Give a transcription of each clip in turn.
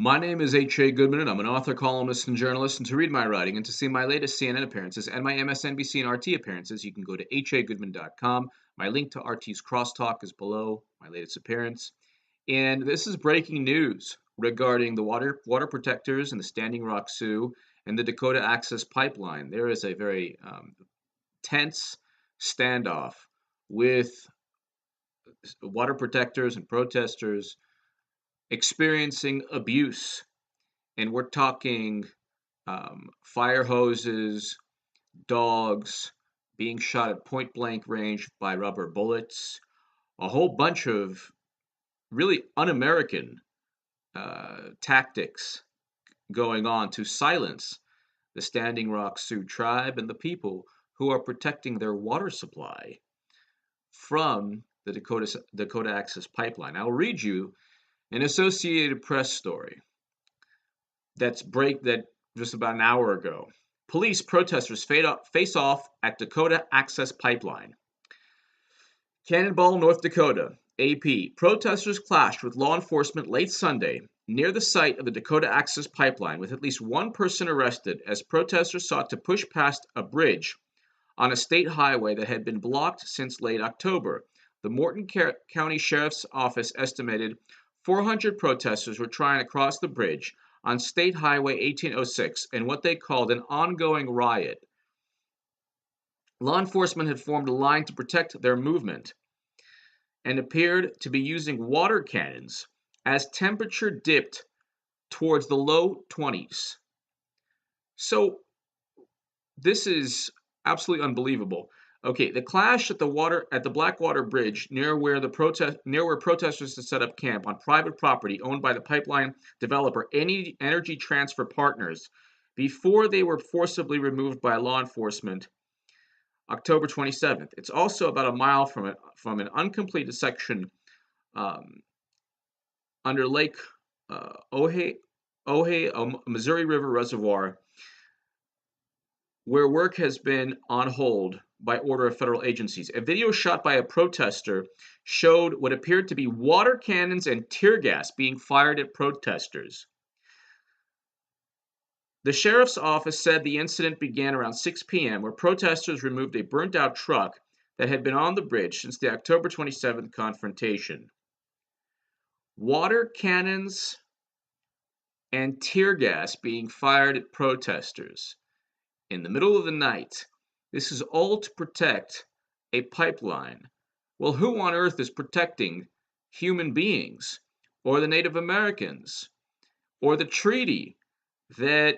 My name is H.A. Goodman, and I'm an author, columnist, and journalist. And to read my writing and to see my latest CNN appearances and my MSNBC and RT appearances, you can go to hagoodman.com. My link to RT's Crosstalk is below my latest appearance. And this is breaking news regarding the water protectors and the Standing Rock Sioux and the Dakota Access Pipeline. There is a very tense standoff with water protectors and protesters experiencing abuse. And we're talking fire hoses, dogs being shot at point blank range by rubber bullets, a whole bunch of really un American tactics going on to silence the Standing Rock Sioux tribe and the people who are protecting their water supply from the Dakota Access Pipeline. I'll read you an Associated Press story that just about an hour ago. Police protesters face off at Dakota Access Pipeline. Cannonball, North Dakota. AP. Protesters clashed with law enforcement late Sunday near the site of the Dakota Access Pipeline, with at least one person arrested as protesters sought to push past a bridge on a state highway that had been blocked since late October. The Morton County Sheriff's Office estimated 400 protesters were trying to cross the bridge on State Highway 1806 in what they called an ongoing riot. Law enforcement had formed a line to protect their movement and appeared to be using water cannons as temperature dipped towards the low 20s. So this is absolutely unbelievable. Okay, the clash at the Blackwater Bridge near where protesters had set up camp on private property owned by the pipeline developer Energy Transfer Partners before they were forcibly removed by law enforcement October 27th. It's also about a mile from an uncompleted section under Lake Ojai, Missouri River Reservoir, where work has been on hold by order of federal agencies. A video shot by a protester showed what appeared to be water cannons and tear gas being fired at protesters. The sheriff's office said the incident began around 6 p.m., where protesters removed a burnt-out truck that had been on the bridge since the October 27th confrontation. Water cannons and tear gas being fired at protesters in the middle of the night. This is all to protect a pipeline. Well, who on earth is protecting human beings or the Native Americans or the treaty that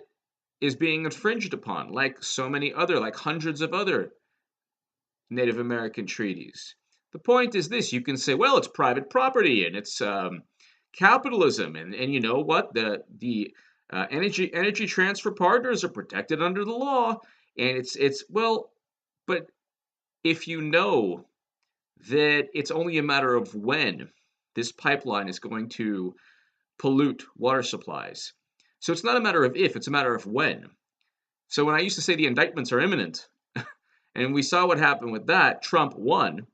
is being infringed upon, like hundreds of other Native American treaties? The point is this: you can say, well, it's private property and it's capitalism, and you know what? The energy transfer partners are protected under the law, and it's well, but if you know that it's only a matter of when this pipeline is going to pollute water supplies. So it's not a matter of if, it's a matter of when. So when I used to say the indictments are imminent, and we saw what happened with that, Trump won.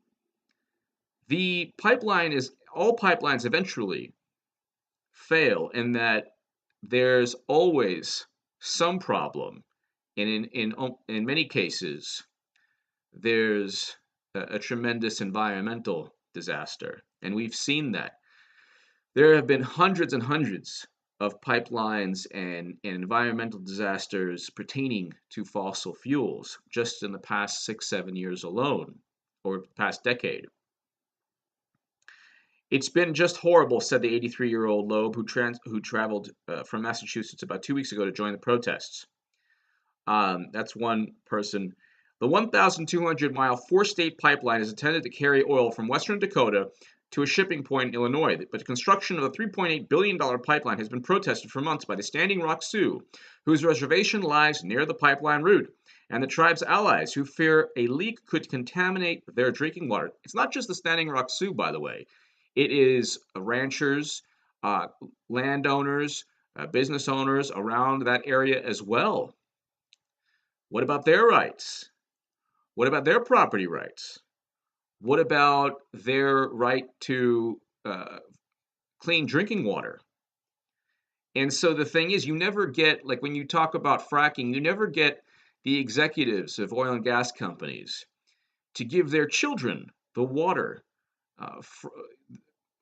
All pipelines eventually fail in that there's always some problem, and in many cases there's a tremendous environmental disaster, and we've seen that. There have been hundreds and hundreds of pipelines and environmental disasters pertaining to fossil fuels just in the past 6-7 years alone, or past decade. It's been just horrible, said the 83-year-old Loeb, who traveled from Massachusetts about 2 weeks ago to join the protests. That's one person. The 1,200-mile four-state pipeline is intended to carry oil from western Dakota to a shipping point in Illinois, but the construction of the $3.8 billion pipeline has been protested for months by the Standing Rock Sioux, whose reservation lies near the pipeline route, and the tribe's allies, who fear a leak could contaminate their drinking water. It's not just the Standing Rock Sioux, by the way. It is ranchers, landowners, business owners around that area as well. What about their rights? What about their property rights? What about their right to clean drinking water? And so the thing is, you never get, like when you talk about fracking, you never get the executives of oil and gas companies to give their children the water uh, fr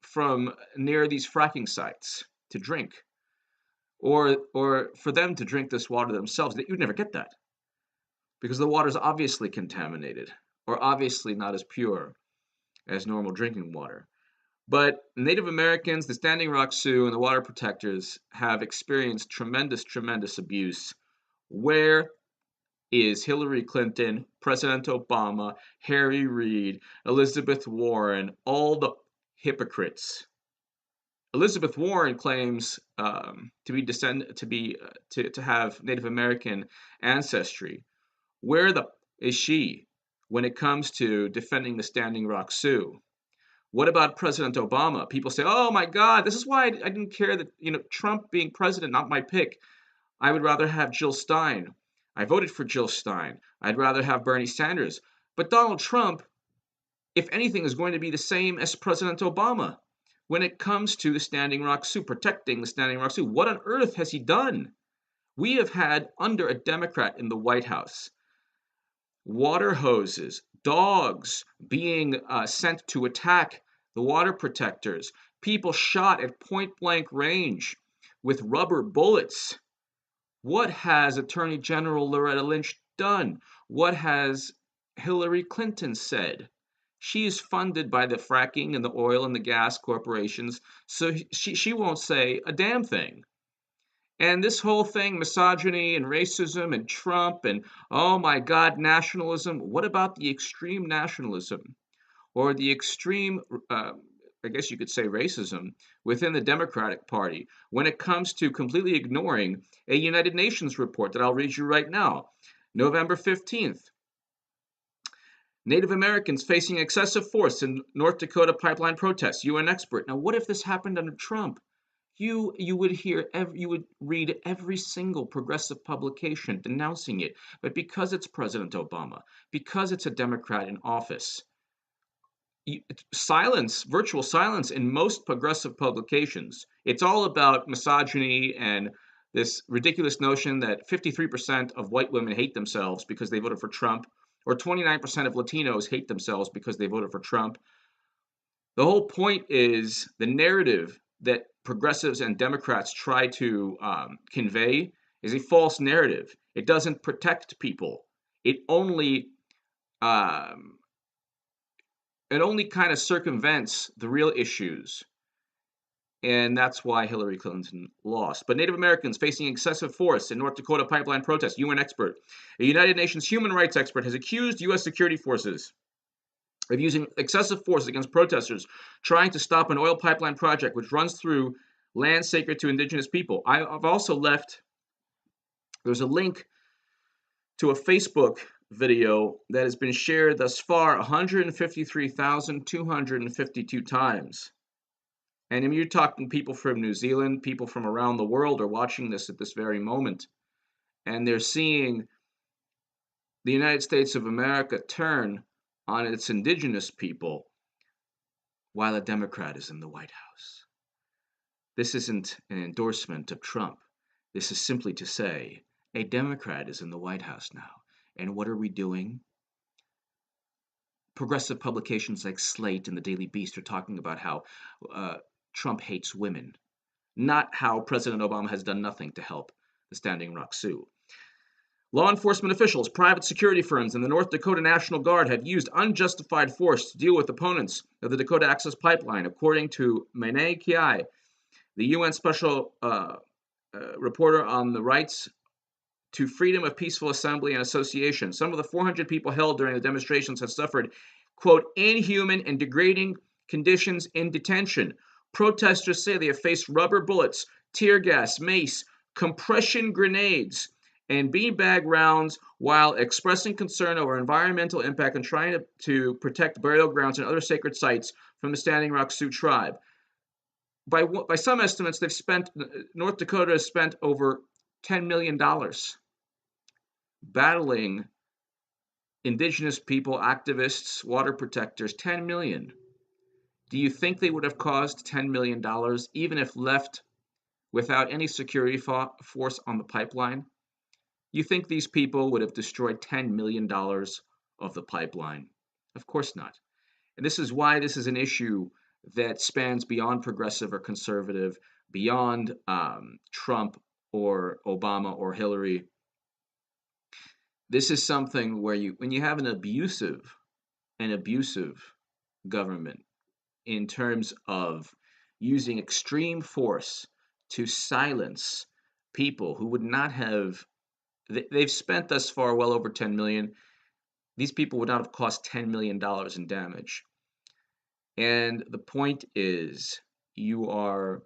from near these fracking sites to drink, or for them to drink this water themselves. That you'd never get that because the water is obviously contaminated or obviously not as pure as normal drinking water. But Native Americans, the Standing Rock Sioux, and the water protectors have experienced tremendous, tremendous abuse. Where is Hillary Clinton, President Obama, Harry Reid, Elizabeth Warren, all the hypocrites? Elizabeth Warren claims to have Native American ancestry. Where the is she when it comes to defending the Standing Rock Sioux? What about President Obama? People say, "Oh my God, this is why I didn't care that Trump being president, not my pick. I would rather have Jill Stein. I voted for Jill Stein. I'd rather have Bernie Sanders." But Donald Trump, if anything, is going to be the same as President Obama when it comes to the Standing Rock Sioux, protecting the Standing Rock Sioux. What on earth has he done? We have had, under a Democrat in the White House, water hoses, dogs being sent to attack the water protectors, people shot at point blank range with rubber bullets. What has Attorney General Loretta Lynch done? What has Hillary Clinton said? She is funded by the fracking and the oil and the gas corporations, so she won't say a damn thing. And this whole thing, misogyny and racism and Trump and, oh my God, nationalism. What about the extreme nationalism or the extreme, I guess you could say, racism within the Democratic Party when it comes to completely ignoring a United Nations report that I'll read you right now? November 15th. Native Americans facing excessive force in North Dakota pipeline protests. UN expert. Now, what if this happened under Trump? You would read every single progressive publication denouncing it, but because it's President Obama, because it's a Democrat in office, silence, virtual silence in most progressive publications. It's all about misogyny and this ridiculous notion that 53% of white women hate themselves because they voted for Trump, or 29% of Latinos hate themselves because they voted for Trump. The whole point is the narrative that progressives and Democrats try to convey is a false narrative. It doesn't protect people. It only um, kind of circumvents the real issues, and that's why Hillary Clinton lost. But Native Americans facing excessive force in North Dakota pipeline protests. UN expert, a United Nations human rights expert, has accused U.S. security forces of using excessive force against protesters trying to stop an oil pipeline project which runs through land sacred to indigenous people. I've also left, there's a link to a Facebook video that has been shared thus far 153,252 times. And you're talking people from New Zealand, people from around the world are watching this at this very moment. And they're seeing the United States of America turn on its indigenous people while a Democrat is in the White House. This isn't an endorsement of Trump. This is simply to say a Democrat is in the White House now. And what are we doing? Progressive publications like Slate and the Daily Beast are talking about how Trump hates women, not how President Obama has done nothing to help the Standing Rock Sioux. Law enforcement officials, private security firms, and the North Dakota National Guard have used unjustified force to deal with opponents of the Dakota Access Pipeline, according to Mene Kiai, the UN Special Reporter on the Rights to Freedom of Peaceful Assembly and Association. Some of the 400 people held during the demonstrations have suffered, quote, inhuman and degrading conditions in detention. Protesters say they have faced rubber bullets, tear gas, mace, compression grenades, and beanbag rounds while expressing concern over environmental impact and trying to protect burial grounds and other sacred sites from the Standing Rock Sioux tribe. By some estimates, North Dakota has spent over $10 million battling indigenous people, activists, water protectors. $10 million. Do you think they would have caused $10 million even if left without any security force on the pipeline, you think these people would have destroyed $10 million of the pipeline? Of course not. And this is why this is an issue that spans beyond progressive or conservative, beyond Trump or Obama or Hillary. This is something where when you have an abusive government in terms of using extreme force to silence people who would not have, they've spent thus far well over 10 million. These people would not have cost $10 million in damage. And the point is, you are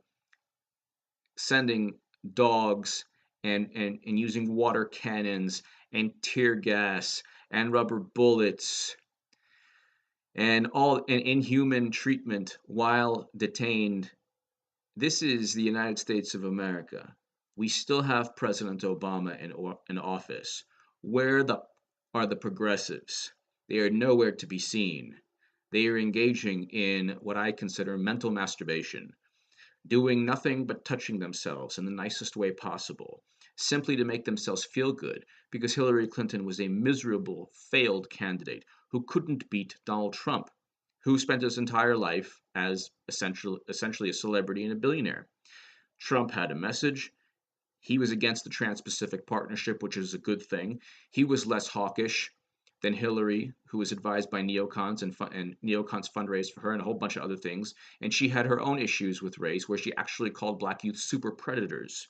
sending dogs and using water cannons and tear gas and rubber bullets and all and inhuman treatment while detained. This is the United States of America. We still have President Obama in office. Where are the progressives? They are nowhere to be seen. They are engaging in what I consider mental masturbation, doing nothing but touching themselves in the nicest way possible, simply to make themselves feel good, because Hillary Clinton was a miserable, failed candidate who couldn't beat Donald Trump, who spent his entire life as essentially a celebrity and a billionaire. Trump had a message. He was against the Trans-Pacific Partnership, which is a good thing. He was less hawkish than Hillary, who was advised by neocons, and neocons fundraised for her and a whole bunch of other things. And she had her own issues with race, where she actually called black youth super predators.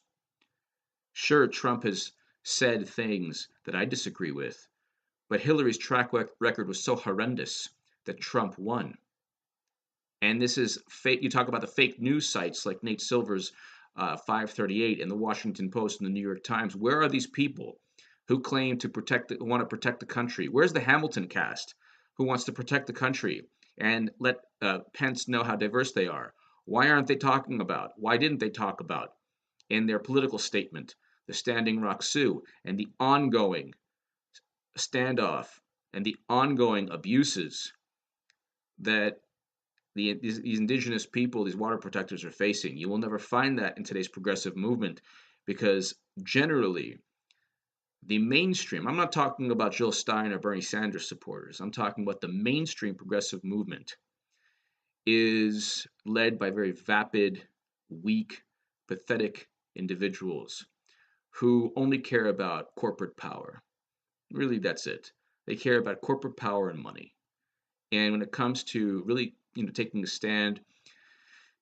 Sure, Trump has said things that I disagree with, but Hillary's track record was so horrendous that Trump won. And this is fake. You talk about the fake news sites like Nate Silver's 538 and the Washington Post and the New York Times. Where are these people who claim to want to protect the country? Where's the Hamilton cast who wants to protect the country and let Pence know how diverse they are? Why aren't they talking about? Why didn't they talk about in their political statement the Standing Rock Sioux and the ongoing standoff and the ongoing abuses that these indigenous people, these water protectors, are facing? You will never find that in today's progressive movement, because generally the mainstream, I'm not talking about Jill Stein or Bernie Sanders supporters, I'm talking about the mainstream progressive movement, is led by very vapid, weak, pathetic individuals who only care about corporate power. Really, that's it. They care about corporate power and money. And when it comes to really, taking a stand,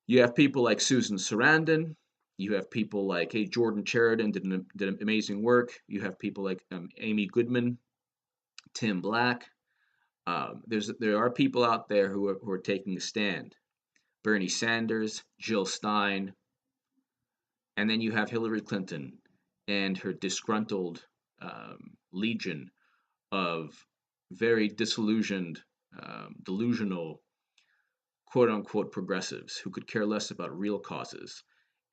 you have people like Susan Sarandon. You have people like, hey, Jordan Sheridan did amazing work. You have people like Amy Goodman, Tim Black. There are people out there who are taking a stand. Bernie Sanders, Jill Stein, and then you have Hillary Clinton and her disgruntled legion of very disillusioned, delusional, quote unquote progressives who could care less about real causes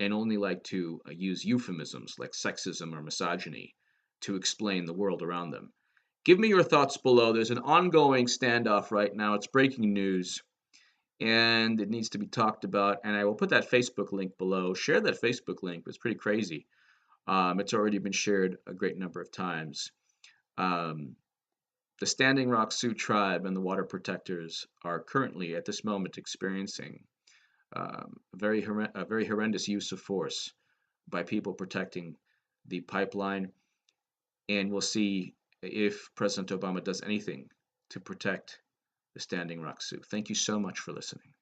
and only like to use euphemisms like sexism or misogyny to explain the world around them. Give me your thoughts below. There's an ongoing standoff right now. It's breaking news and it needs to be talked about. And I will put that Facebook link below. Share that Facebook link. It's pretty crazy. It's already been shared a great number of times. The Standing Rock Sioux tribe and the water protectors are currently, at this moment, experiencing a very horrendous use of force by people protecting the pipeline. And we'll see if President Obama does anything to protect the Standing Rock Sioux. Thank you so much for listening.